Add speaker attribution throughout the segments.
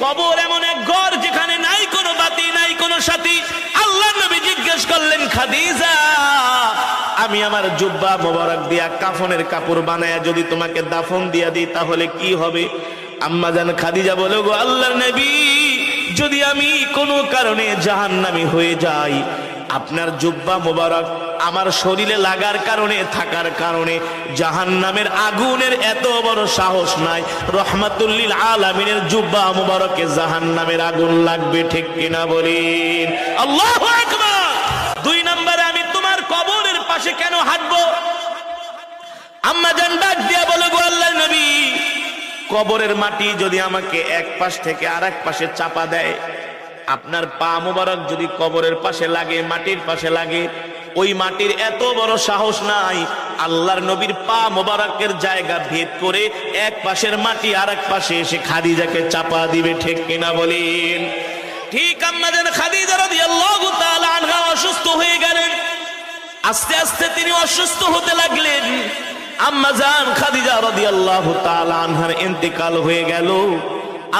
Speaker 1: কবর এমন এক ঘর যেখানে নাই কোনো বাতি, নাই কোনো সাথী। আল্লাহর নবী জিজ্ঞেস করলেন, খাদিজা, আমি আমার জুব্বা মোবারক দিয়া কাফনের কাপড় বানায়া যদি তোমাকে দাফন দিয়া দিই তাহলে কি হবে? আম্মা জান খাদিজা বলে, গো আল্লাহর নবী, যদি আমি কোনো কারণে জাহান্নামী হয়ে যাই, আপনার জুব্বা মোবারক আমার শরীরে লাগার কারণে, থাকার কারণে জাহান্নামের আগুনের এত বড় সাহস নাই। রহমাতুল লিল আলামিনের জুব্বা মোবারকে জাহান্নামের আগুন লাগবে, ঠিক কিনা বলেন? আল্লাহু আকবার। 2 নম্বরে, আমি তোমার কবরের পাশে কেন হাঁটবো? আম্মা জান ডাক দিয়া বলে, গো আল্লাহর নবী, কবরের মাটি যদি আমাকে এক পাশ থেকে আরেক পাশে চাপা দেয়, আপনার পা মোবারক যদি কবরের পাশে লাগে, মাটির পাশে লাগে, ওই মাটির এত বড় সাহস নাই আল্লাহর নবীর পা মোবারকের জায়গা ভেদ করে এক পাশের মাটি আরেক পাশে এসে খাদিজাকে চাপা দিবে, ঠিক কিনা বলেন? ঠিক আম্মা জান খাদিজা রাদিয়াল্লাহু তাআলা আনহা অসুস্থ হয়ে গেলেন। আস্তে আস্তে তিনি অসুস্থ হতে লাগলেন। আম্মা জান খাদিজা রাদিয়াল্লাহু তাআলা আনহার ইন্তেকাল হয়ে গেল।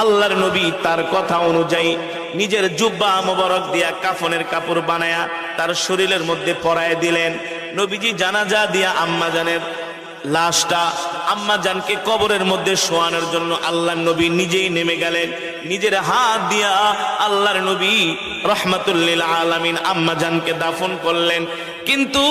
Speaker 1: আল্লাহর নবী তার কথা অনুযায়ী নিজের জুব্বা মোবারক দিয়া কাফনের কাপড় বানায়া তার শরীরের মধ্যে পরায় দিলেন। নবীজি জানাজা দিয়া আম্মা জানের লাশটা আম্মা জানকে কবরের মধ্যে শোয়ানোর জন্য আল্লাহর নবী নিজেই নেমে গেলেন। নিজের হাত দিয়া আল্লাহর নবী রহমাতুল লিল আলামিন আম্মা জানকে দাফন করলেন। কিন্তু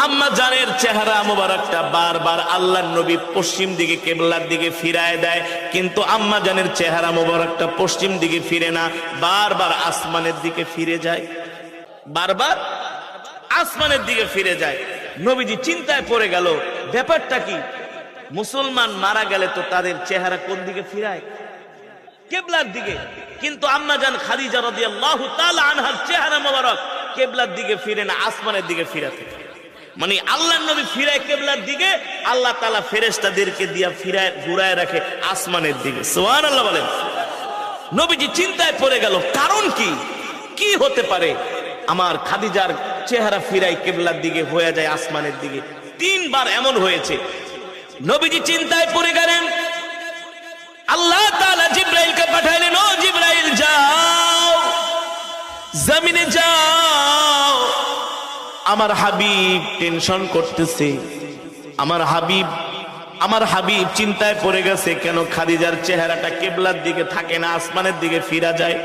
Speaker 1: আম্মা জানের চেহারা মোবারকটা বারবার আল্লাহর নবী পশ্চিম দিকে, কিবলার দিকে ফিরায় দেয়, কিন্তু আম্মা জানের চেহারা মোবারকটা পশ্চিম দিকে ফিরে না, বারবার আসমানের দিকে ফিরে যায়, বারবার আসমানের দিকে ফিরে যায়। নবীজি চিন্তায় পড়ে গেল, ব্যাপারটা কি? মুসলমান মারা গেলে তো তাদের চেহারা কোন দিকে ফিরায়? কিবলার দিকে। কিন্তু আম্মা জান খাদিজা রাদিয়াল্লাহু তাআলা আনহার চেহারা মোবারক কিবলার দিকে ফিরে না, আসমানের দিকে ফিরাতে। মানে আল্লাহর নবী ফিরায় কিবলার দিকে, আল্লাহ তাআলা ফেরেশতাদেরকে দিয়া ফিরায় ঘুরায় রাখে আসমানের দিকে। সুবহানাল্লাহ বলেন। নবীজি চিন্তায় পড়ে গেল, কারণ কি? কি হতে পারে আমার খাদিজার চেহারা ফিরায় কিবলার দিকে, হয়ে যায় আসমানের দিকে? 3 বার এমন হয়েছে। নবীজি চিন্তায় পড়ে গেলেন। আল্লাহ তাআলা জিবরাইলকে পাঠাইলেন, ও জিবরাইল, যাও জমিনে যাও, আমার হাবিব টেনশন করতেছে, আমার হাবিব চিন্তায় পড়ে গেছে, কেন খাদিজার চেহারাটা কিবলার দিকে থাকে না, আসমানের দিকে ফিরা যায়।